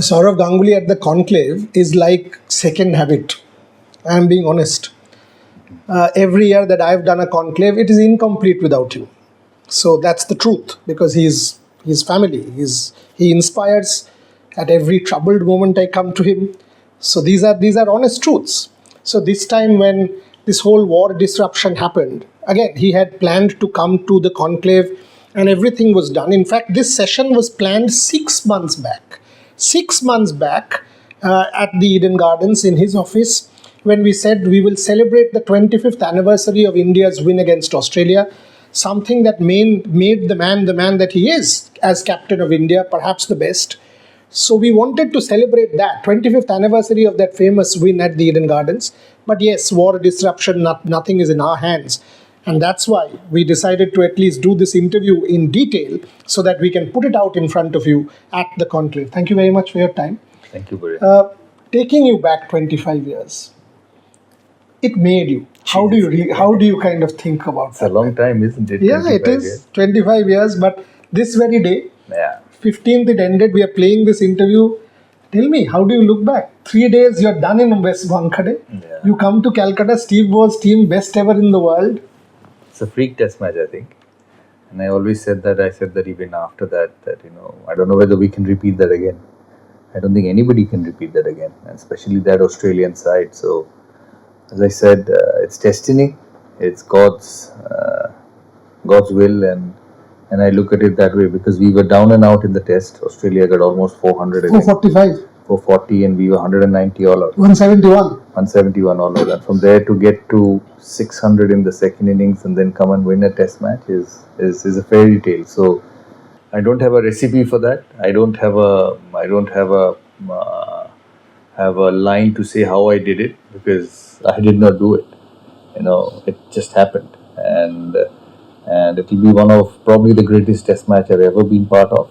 Saurav Ganguly at the conclave is like second habit. I am being honest. Every year that I've done a conclave, it is incomplete without him. So that's the truth, because he's his family. He inspires. At every troubled moment, I come to him. So these are honest truths. So this time when this whole war disruption happened, again he had planned to come to the conclave, and everything was done. In fact, this session was planned 6 months back. 6 months back at the Eden Gardens in his office, when we said we will celebrate the 25th anniversary of India's win against Australia, something that made the man that he is as captain of India, perhaps the best. So we wanted to celebrate that 25th anniversary of that famous win at the Eden Gardens. But yes, war disruption, nothing is in our hands. And that's why we decided to at least do this interview in detail so that we can put it out in front of you at the conclave. Thank you very much for your time. Thank you, Bharat. Taking you back 25 years, it made you. How do you kind of think about it's that? It's a long time, isn't it? Yeah, it is. Years. 25 years, but this very day, 15th it ended, we are playing this interview. Tell me, how do you look back? 3 days, you're done in West Wankhede. Yeah. You come to Calcutta, Steve Waugh's team, best ever in the world. It's a freak test match, I think. And I always said that, even after that, I don't know whether we can repeat that again. I don't think anybody can repeat that again, and especially that Australian side. So, as I said, it's destiny, it's God's will, and I look at it that way, because we were down and out in the test. Australia got almost 400 again. 445. 440, and we were 190 all out. 171. 171 all out. And from there to get to 600 in the second innings and then come and win a test match is a fairy tale. So I don't have a recipe for that. I don't have a line to say how I did it, because I did not do it. It just happened, and it will be one of probably the greatest test match I've ever been part of.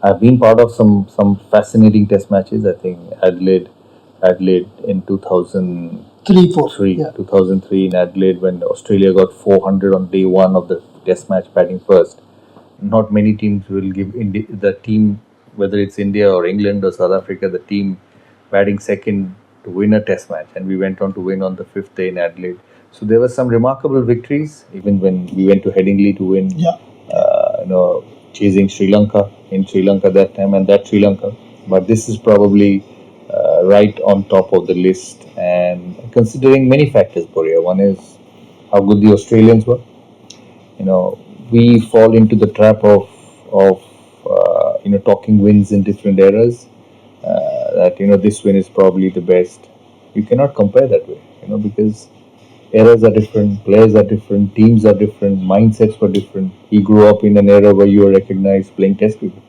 I've been part of some fascinating test matches. I think Adelaide in 2003. Yeah. 2003 in Adelaide, when Australia got 400 on day one of the test match, batting first. Not many teams will give the team, whether it's India or England or South Africa, the team batting second to win a test match, and we went on to win on the 5th day in Adelaide. So there were some remarkable victories, even when we went to Headingley to win. Yeah. Chasing Sri Lanka that time, and that Sri Lanka. But this is probably right on top of the list, and considering many factors, Boria. One is how good the Australians were. We fall into the trap of talking wins in different eras. That this win is probably the best. You cannot compare that way, because eras are different, players are different, teams are different, mindsets were different. We grew up in an era where you were recognized playing test cricket,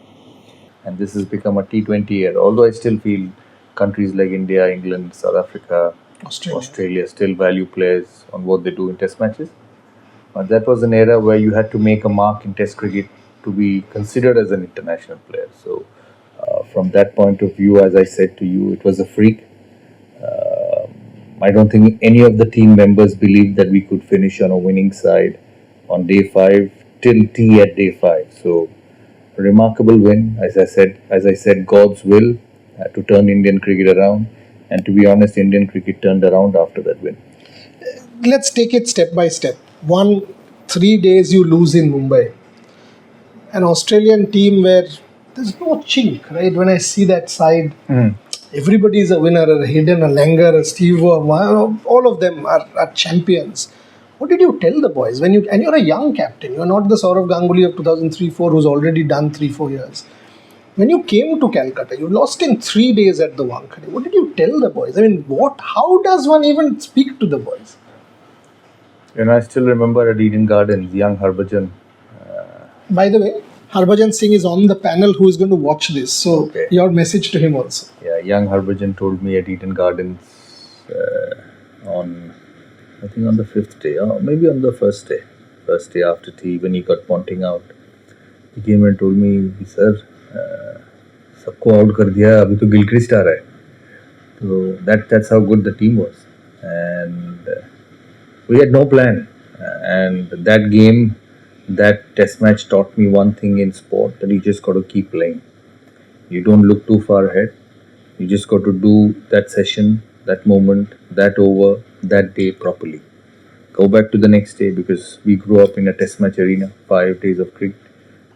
and this has become a T20 era. Although I still feel countries like India, England, South Africa, Australia still value players on what they do in test matches. But that was an era where you had to make a mark in test cricket to be considered as an international player. So from that point of view, as I said to you, it was a freak. I don't think any of the team members believed that we could finish on a winning side on day 5 till tea at day 5. So, a remarkable win. As I said, God's will to turn Indian cricket around. And to be honest, Indian cricket turned around after that win. Let's take it step by step. 3 days you lose in Mumbai. An Australian team where there's no chink, right? When I see that side, everybody is a winner. A Hayden, a Langer, a Steve, all of them are champions. What did you tell the boys and you're a young captain? You're not the Saurav Ganguly of 2003-04 who's already done 3-4 years. When you came to Calcutta, you lost in 3 days at the Wankhede. What did you tell the boys? How does one even speak to the boys? I still remember at Eden Gardens, young Harbhajan. By the way, Harbhajan Singh is on the panel who is going to watch this. So, Your message to him also. Yeah, young Harbhajan told me at Eden Gardens on the 5th day, or maybe on the first day after tea, when he got pointing out. He came and told me, sir, सबको out कर दिया, अभी तो Gilchrist आ रहा है. So that's how good the team was. And we had no plan. And that game, that test match taught me one thing in sport, that you just got to keep playing. You don't look too far ahead. You just got to do that session, that moment, that over, that day properly. Go back to the next day because we grew up in a test match arena, 5 days of cricket.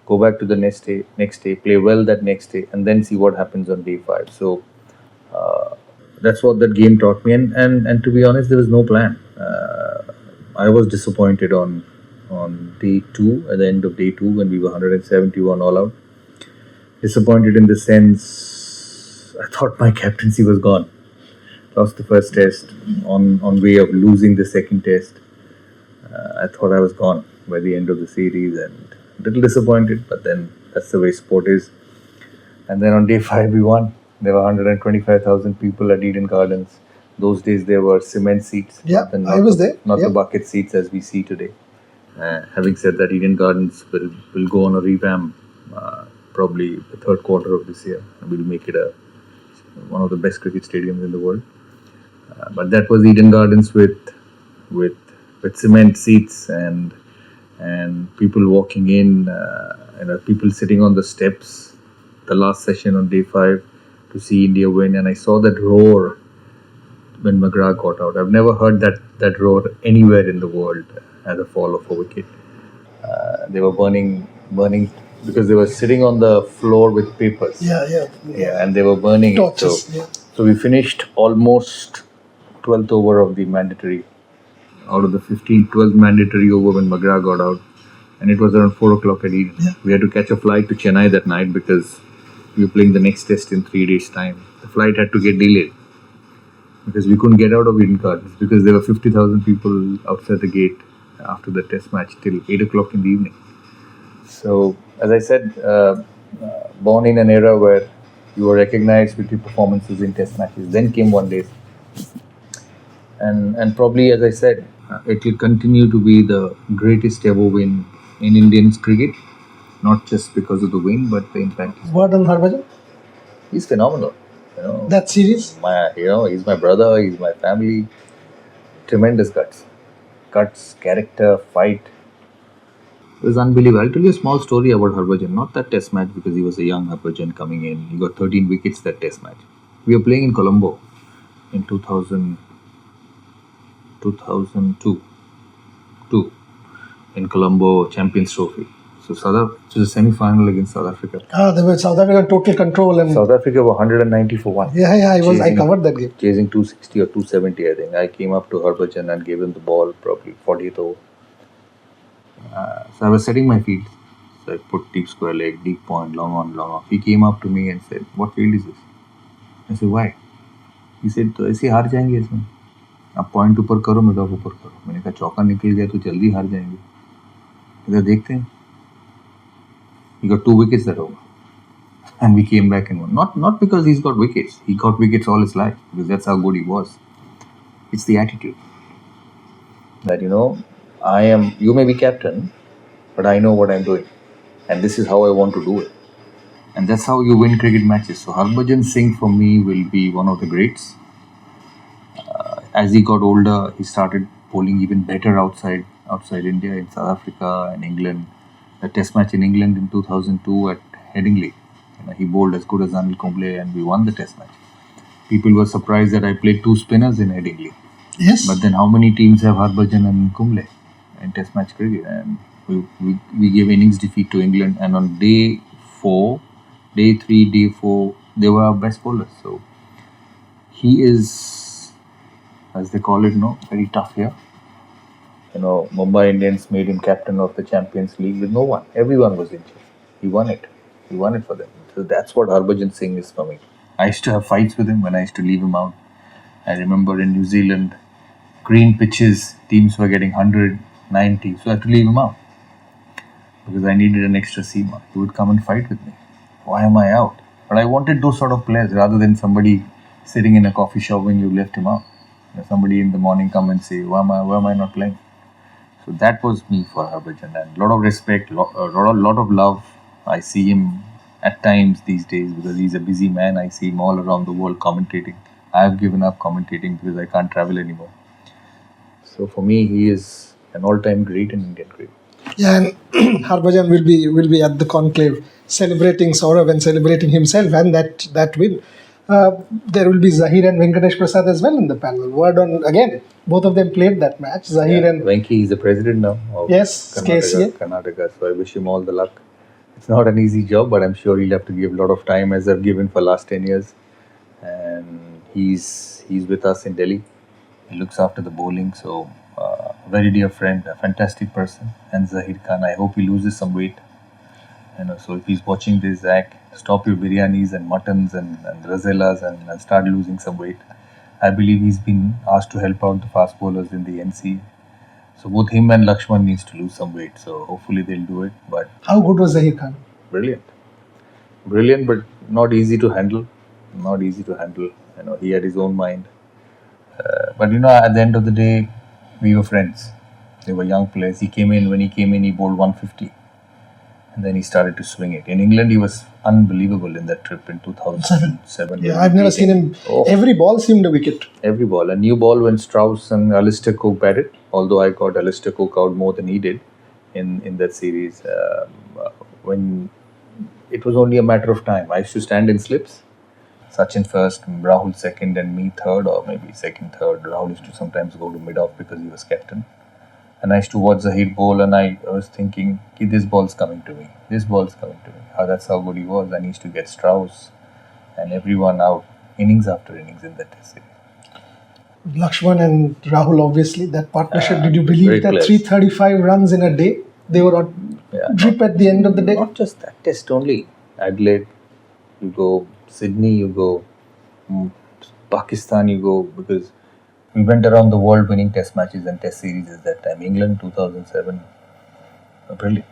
Go back to the next day, play well that next day, and then see what happens on day five. So that's what that game taught me. And to be honest, there was no plan. I was disappointed on day two, at the end of day two, when we were 171 all out. Disappointed in the sense I thought my captaincy was gone. Lost the first test on way of losing the second test. I thought I was gone by the end of the series and a little disappointed, but then that's the way sport is. And then on day five we won. There were 125,000 people at Eden Gardens. Those days there were cement seats. Yeah, I was there. Not Yeah. the bucket seats as we see today. Having said that, Eden Gardens will go on a revamp probably the third quarter of this year. We'll make it one of the best cricket stadiums in the world. But that was Eden Gardens with cement seats and people walking in, people sitting on the steps. The last session on day five to see India win, and I saw that roar when McGrath got out. I've never heard that roar anywhere in the world at the fall of a wicket. They were burning because they were sitting on the floor with papers. Yeah. And they were burning Torches. it. So we finished almost 12th over of the mandatory. Out of the 12th mandatory over when McGrath got out, and it was around 4 o'clock at Eden. Yeah. We had to catch a flight to Chennai that night because we were playing the next test in 3 days' time. The flight had to get delayed because we couldn't get out of Eden Gardens because there were 50,000 people outside the gate after the test match till 8 o'clock in the evening. So, as I said, born in an era where you were recognized with your performances in test matches. Then came one day. And probably, as I said, it will continue to be the greatest ever win in Indian cricket. Not just because of the win, but the impact. What on Harbhajan? He's phenomenal. That series? He's my brother, he's my family. Tremendous guts, character, fight. It was unbelievable. I'll tell you a small story about Harbhajan. Not that test match because he was a young Harbhajan coming in. He got 13 wickets that test match. We were playing in Colombo in 2002 in Colombo Champions Trophy. So it was a semi-final against South Africa. There was South Africa total control and South Africa were 190 for 1. I covered that game. Chasing 260 or 270, I think. I came up to Harbhajan and gave him the ball probably 40th over. So I was setting my field. So I put deep square leg, deep point, long on, long off. He came up to me and said, "What field is this?" I said, "Why?" He said, "तो ऐसे हार जाएंगे इसमें. आप point ऊपर करो, mid of ऊपर करो." मैंने कहा चौका निकल गया तो जल्दी हार जाएंगे. इधर देखते हैं. He got 2 wickets that over. And we came back and won. Not because he's got wickets. He got wickets all his life because that's how good he was. It's the attitude. That you may be captain, but I know what I'm doing. And this is how I want to do it. And that's how you win cricket matches. So Harbhajan Singh for me will be one of the greats. As he got older, he started bowling even better outside India, in South Africa and England. The test match in England in 2002 at Headingley. He bowled as good as Anil Kumble and we won the test match. People were surprised that I played 2 spinners in Headingley. Yes. But then how many teams have Harbhajan and Kumble in test match cricket? And we gave innings defeat to England, and on day 4, day 3, day 4, they were our best bowlers. So he is, as they call it, very tough here. Mumbai Indians made him captain of the Champions League with no one. Everyone was injured. He won it. He won it for them. So that's what Harbhajan Singh is for me. I used to have fights with him when I used to leave him out. I remember in New Zealand, green pitches, teams were getting 100, 90. So I had to leave him out because I needed an extra seamer. He would come and fight with me. Why am I out? But I wanted those sort of players rather than somebody sitting in a coffee shop when you left him out. Somebody in the morning come and say, why am I not playing? So that was me for Harbhajan, and a lot of respect, lot of love. I see him at times these days because he's a busy man. I see him all around the world commentating. I have given up commentating because I can't travel anymore. So for me, he is an all-time great in Indian cricket. Yeah, and Harbhajan will be at the conclave celebrating Saurav and celebrating himself and that win. There will be Zahir and Venkatesh Prasad as well in the panel. Word on, again, both of them played that match. Zahir and Venki is the president now of yes, KCA. Karnataka, so I wish him all the luck. It's not an easy job, but I'm sure he'll have to give a lot of time as I've given for last 10 years. And he's with us in Delhi. He looks after the bowling, so very dear friend, a fantastic person. And Zahir Khan, I hope he loses some weight. So if he's watching this, Zach, stop your biryanis and muttons and razellas and start losing some weight. I believe he's been asked to help out the fast bowlers in the NC. So both him and Laxman needs to lose some weight. So hopefully they'll do it. But how good was Zahir Khan? Brilliant, but not easy to handle. He had his own mind. But at the end of the day, we were friends. They were young players. When he came in, he bowled 150. And then he started to swing it. In England, he was unbelievable in that trip in 2007. Yeah, I've never seen him. Every ball seemed a wicket. Every ball. A new ball when Strauss and Alistair Cook batted. Although I got Alistair Cook out more than he did in that series. When it was only a matter of time. I used to stand in slips. Sachin first, Rahul second, and me third, or maybe second, third. Rahul used to sometimes go to mid-off because he was captain. And I used to watch Zahir bowl, and I was thinking, this ball's coming to me. That's how good he was. And he used to get Strauss and everyone out, innings after innings in that test series. Laxman and Rahul, obviously, that partnership. Did you believe that players. 335 runs in a day? They were on drip at the end of the day? Not just that test only. Adelaide, you go. Sydney, you go. Pakistan, you go. Because we went around the world winning test matches and test series at that time. England 2007, brilliant.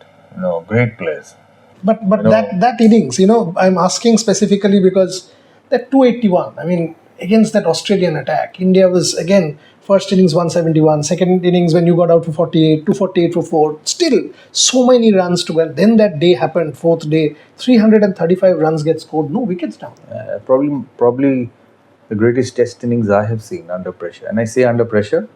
Great players. But that innings, I'm asking specifically because that 281, against that Australian attack, India was, again, first innings 171, second innings when you got out for 48, 248 for 4, still so many runs to go. Then that day happened, fourth day, 335 runs get scored, no wickets down. Probably the greatest test innings I have seen under pressure. And I say under pressure,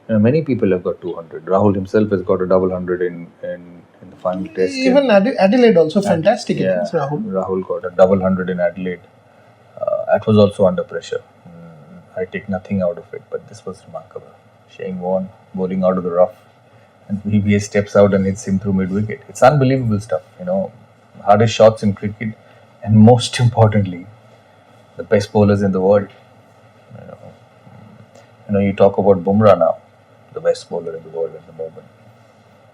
many people have got 200. Rahul himself has got a double 100 in the final test. Even Adelaide also fantastic innings, Rahul. Rahul got a double 100 in Adelaide. That was also under pressure. I take nothing out of it, but this was remarkable. Shane Warne bowling out of the rough, and VBA steps out and hits him through mid-wicket. It's unbelievable stuff, hardest shots in cricket, and most importantly, the best bowlers in the world. You talk about Bumrah now, the best bowler in the world at the moment.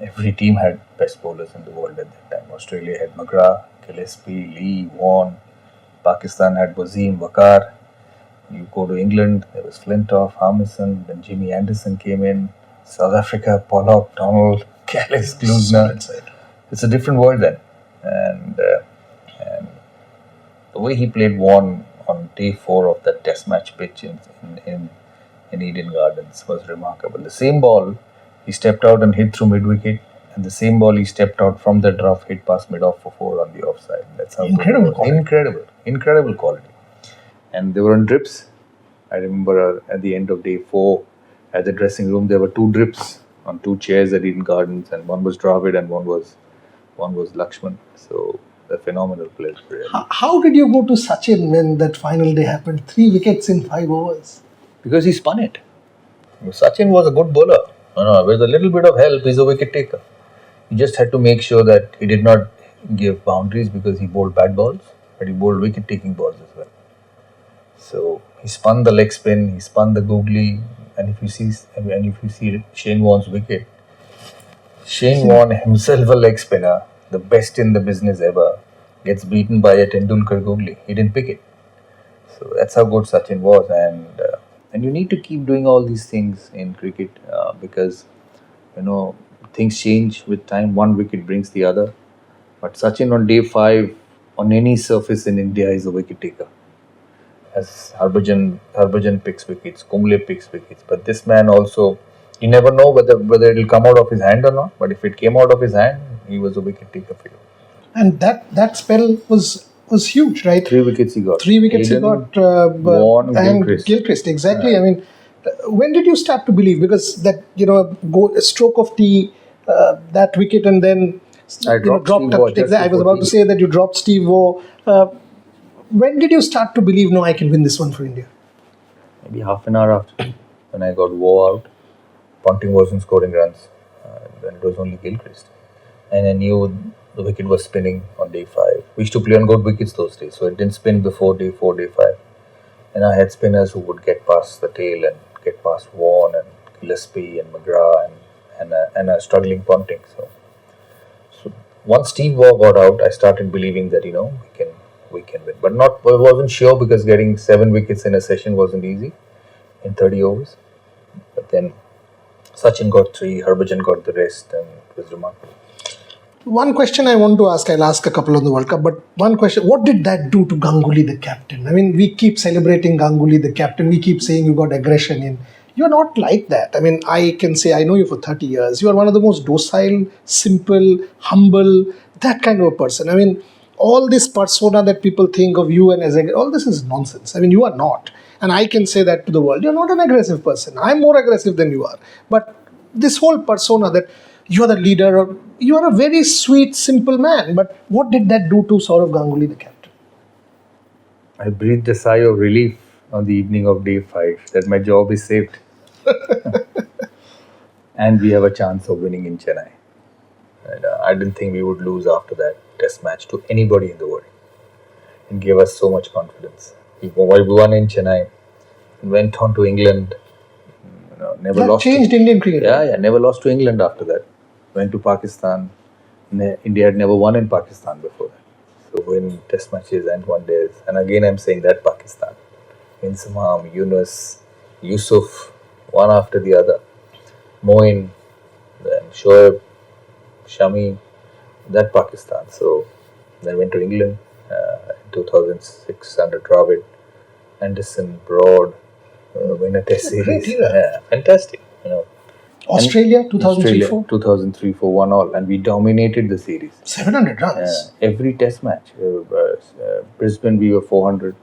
Every team had best bowlers in the world at that time. Australia had McGrath, Gillespie, Lee, Warne. Pakistan had Wasim, Waqar. You go to England, there was Flintoff, Harmison, then Jimmy Anderson came in. South Africa, Pollock, Donald, Callis, Klusener. It's a different world then. And the way he played Warne on day 4 of that test match pitch in Eden Gardens was remarkable. The same ball, he stepped out and hit through mid-wicket. And the same ball, he stepped out from the rough, hit past mid-off for 4 on the offside. That's how incredible quality. Incredible quality. And they were on drips. I remember at the end of day 4, at the dressing room, there were 2 drips on 2 chairs at Eden Gardens, and one was Dravid and one was Laxman. So they're phenomenal players. Really. How did you go to Sachin when that final day happened? 3 wickets in 5 overs. Because he spun it. Sachin was a good bowler. With a little bit of help, he's a wicket taker. He just had to make sure that he did not give boundaries because he bowled bad balls, but he bowled wicket taking balls as well. So he spun the leg spin, he spun the googly, and if you see Shane Warne's wicket, Shane Warne himself a leg spinner, the best in the business ever, gets beaten by a Tendulkar googly. He didn't pick it. So that's how good Sachin was, and you need to keep doing all these things in cricket because things change with time. One wicket brings the other, but Sachin on day 5 on any surface in India is a wicket taker. As Harbhajan picks wickets, Kumble picks wickets, but this man also, you never know whether it will come out of his hand or not. But if it came out of his hand, he was a wicket taker for you. And that spell was huge, right? 3 wickets he got. 3 wickets he got. Warne, and Gilchrist, exactly. Yeah. When did you start to believe? Because that a stroke of the that wicket and then I dropped Steve Waugh. I was about to say that you dropped Steve Waugh. when did you start to believe, no, I can win this one for India? Maybe half an hour after, when I got wore out, Ponting wasn't scoring runs. Then it was only Gilchrist. And I knew the wicket was spinning on day 5. We used to play on good wickets those days, so it didn't spin before day 4, day 5. And I had spinners who would get past the tail and get past Vaughan and Gillespie and McGrath and a struggling Ponting. So once Steve Waugh got out, I started believing that we can win. But I wasn't sure because getting 7 wickets in a session wasn't easy in 30 overs. But then Sachin got 3, Harbhajan got the rest, and it was remarkable. One question I want to ask, I'll ask a couple on the World Cup, but one question, what did that do to Ganguly, the captain? I mean, we keep celebrating Ganguly, the captain. We keep saying you got aggression in. You're not like that. I mean, I can say I know you for 30 years. You are one of the most docile, simple, humble, that kind of a person. I mean, all this persona that people think of you and as all this is nonsense. I mean, you are not. And I can say that to the world. You're not an aggressive person. I'm more aggressive than you are. But this whole persona that you are the leader, you are a very sweet, simple man. But what did that do to Sourav Ganguly, the captain? I breathed a sigh of relief on the evening of day 5 that my job is saved. And we have a chance of winning in Chennai. And I didn't think we would lose after that test match to anybody in the world. It gave us so much confidence. We won in Chennai and went on to England. Never that lost. Changed Indian cricket. Yeah, never lost to England after that. Went to Pakistan. India had never won in Pakistan before that. So win test matches and one days. And again, I'm saying that Pakistan. Insamam, Yunus, Yusuf, one after the other. Moin, then Shoaib, Shami, that Pakistan. So then went to England in 2006 under Dravid, Anderson, Broad, win a test series. Yeah, fantastic. Australia, 2003-04? 2003-04 won all, and we dominated the series. 700 runs. Every test match. Brisbane we were 400,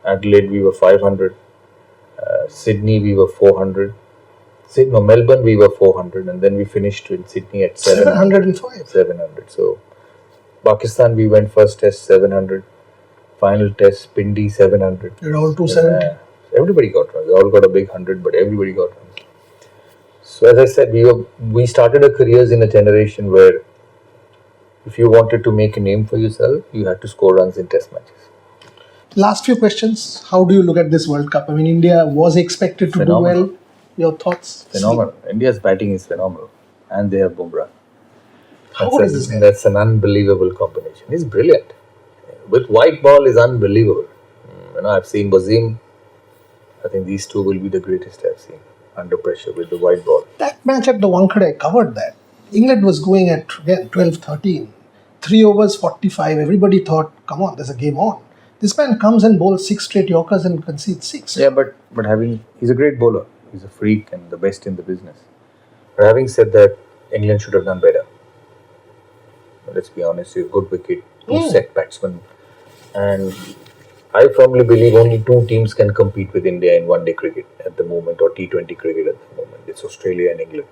Adelaide we were 500, Sydney we were 400, Melbourne we were 400, and then we finished in Sydney at 705. 700. So Pakistan we went first test 700, final test Pindi 700. You're all 270. Everybody got runs. They all got a big 100, but everybody got runs. So as I said, we started our careers in a generation where if you wanted to make a name for yourself, you had to score runs in test matches. Last few questions. How do you look at this World Cup? I mean, India was expected to do well. Your thoughts? Phenomenal. India's batting is phenomenal. And they have Bumrah. How good is this guy? That's an unbelievable combination. He's brilliant. With white ball is unbelievable. I've seen Bazim. I think these two will be the greatest I've seen under pressure with the white ball. That match at the Wankhede, I covered that. England was going at 12-13. 3 overs, 45. Everybody thought, come on, there's a game on. This man comes and bowls 6 straight Yorkers and concedes 6. Yeah, but he's a great bowler. He's a freak and the best in the business. But having said that, England should have done better. Let's be honest, he's a good wicket, 2 set batsmen. And I firmly believe only 2 teams can compete with India in one-day cricket at the moment, or T20 cricket at the moment. It's Australia and England.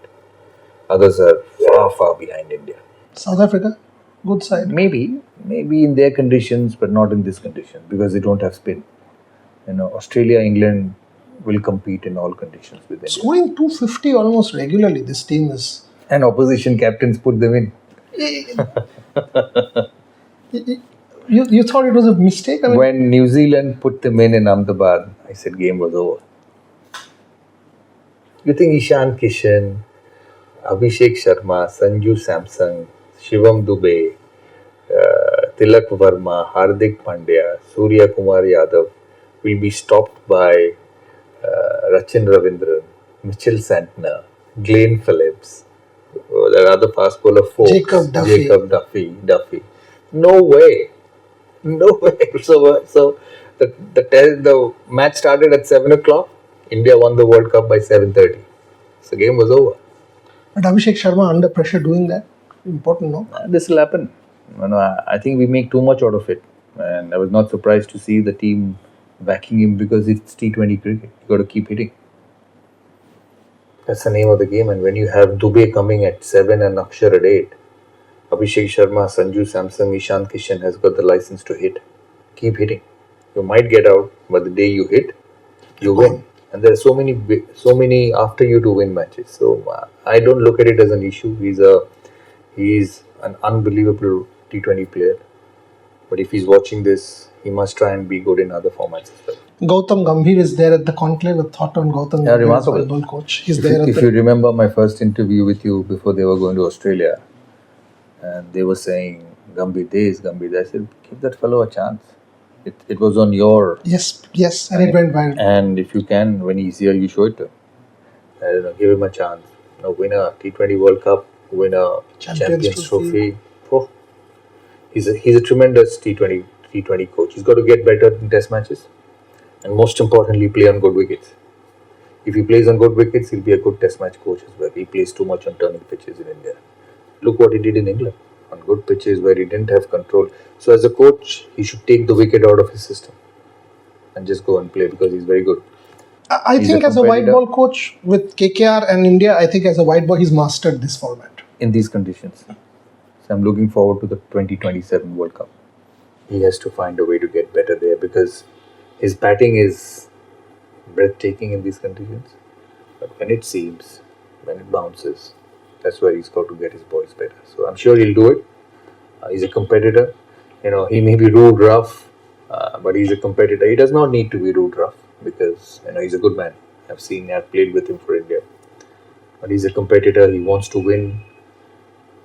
Others are far, far behind India. South Africa, good side. Maybe in their conditions, but not in this condition because they don't have spin. Australia, England will compete in all conditions with India. Scoring 250 almost regularly, this team is. And opposition captains put them in. You thought it was a mistake? I mean, when New Zealand put them in Ahmedabad, I said game was over. You think Ishan Kishan, Abhishek Sharma, Sanju Samson, Shivam Dubey, Tilak Verma, Hardik Pandya, Surya Kumar Yadav will be stopped by Rachin Ravindran, Mitchell Santner, Glenn Phillips, that other fast bowler folks, Jacob Duffy. No way. So the match started at 7 o'clock. India won the World Cup by 7:30. So the game was over. But Abhishek Sharma under pressure doing that, important, no? This will happen. I think we make too much out of it. And I was not surprised to see the team backing him because it's T20 cricket. You got to keep hitting. That's the name of the game. And when you have Dubey coming at 7 and Akshar at 8, Abhishek Sharma, Sanju Samson, Ishan Kishan has got the license to hit. Keep hitting. You might get out, but the day you hit, you win. And there are so many after you to win matches. So I don't look at it as an issue. He's an unbelievable T20 player. But if he's watching this, he must try and be good in other formats as well. Gautam Gambhir is there at the conclave. A thought on Gautam Yeah, Gambhir, remarkable. volleyball coach. He's there. If you remember my first interview with you before they were going to Australia, and they were saying Gambhir this, Gambhir that, I said, give that fellow a chance. It was on your... Yes, and it went viral. And if you can, when he's here, you show it to him. I don't know, give him a chance. Win a T20 World Cup, win a Champions Trophy. Oh, he's a tremendous T20 coach. He's got to get better in Test matches, and most importantly, play on good wickets. If he plays on good wickets, he'll be a good Test match coach as well. He plays too much on turning pitches in India. Look what he did in England on good pitches where he didn't have control. So as a coach, he should take the wicket out of his system and just go and play because he's very good. I think as a white ball coach with KKR and India, I think as a white ball, he's mastered this format. In these conditions. So I'm looking forward to the 2027 World Cup. He has to find a way to get better there because his batting is breathtaking in these conditions. But when it seams, when it bounces, that's where he's got to get his boys better. So I'm sure he'll do it. He's a competitor. He may be rude rough, but he's a competitor. He does not need to be rude rough because he's a good man. I've played with him for India. But he's a competitor. He wants to win.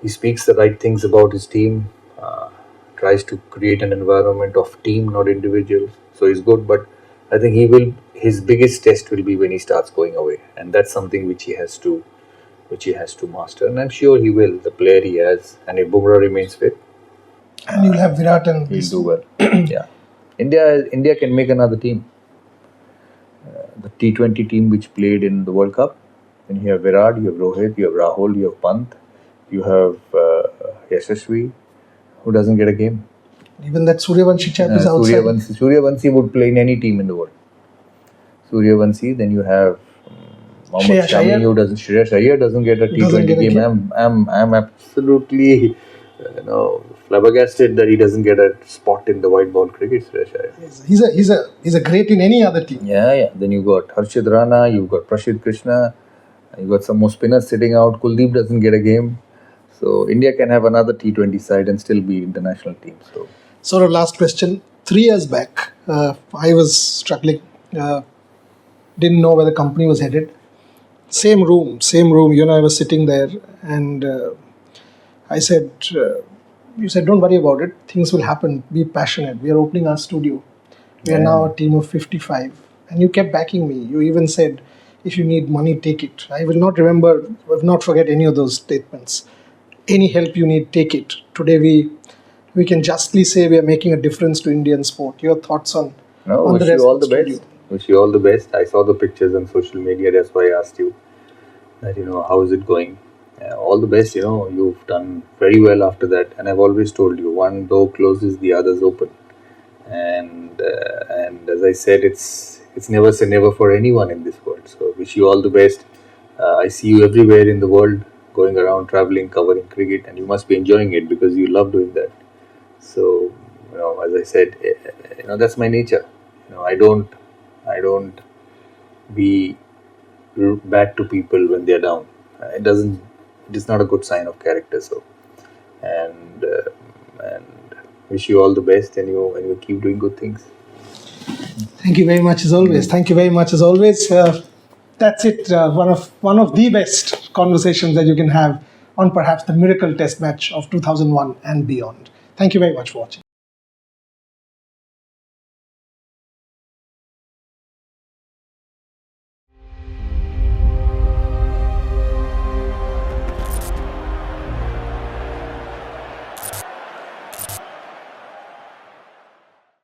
He speaks the right things about his team. Tries to create an environment of team, not individuals. So he's good. But I think his biggest test will be when he starts going away, and that's something which he has to master. And I'm sure he will. The player he has, and if Bumrah remains fit, and you'll have Virat and he'll do well. Yeah, India can make another team. The T20 team which played in the World Cup. Then you have Virat, you have Rohit, you have Rahul, you have Pant, you have Yashasvi, who doesn't get a game. Even that Suryavanshi chap is outside. Suryavanshi would play in any team in the world. Suryavanshi, then you have Mohammad Shami, Shreyas Iyer doesn't get a T20 game. I'm absolutely flabbergasted that he doesn't get a spot in the white ball cricket. Shreyas Iyer. He's a great in any other team. Yeah. Then you got Harshit Rana, you've got Prashid Krishna, you got some more spinners sitting out. Kuldeep doesn't get a game. So India can have another T20 side and still be international team. So last question. 3 years back, I was struggling. Didn't know where the company was headed. Same room. I was sitting there and I said, you said, don't worry about it. Things will happen. Be passionate. We are opening our studio. We are now a team of 55. And you kept backing me. You even said, if you need money, take it. I will not forget any of those statements. Any help you need, take it. Today we can justly say we are making a difference to Indian sport. Your thoughts on wish you all the best. Wish you all the best. I saw the pictures on social media. That's why I asked you that, how is it going? All the best. You've done very well after that. And I've always told you, one door closes, the other's open. And as I said, it's never say never for anyone in this world. So wish you all the best. I see you everywhere in the world, going around, traveling, covering cricket, and you must be enjoying it because you love doing that. So, as I said, that's my nature. I don't be bad to people when they're down. It is not a good sign of character. So, and wish you all the best, and you keep doing good things. Thank you very much as always. That's it. One of the best conversations that you can have on perhaps the miracle test match of 2001 and beyond. Thank you very much for watching.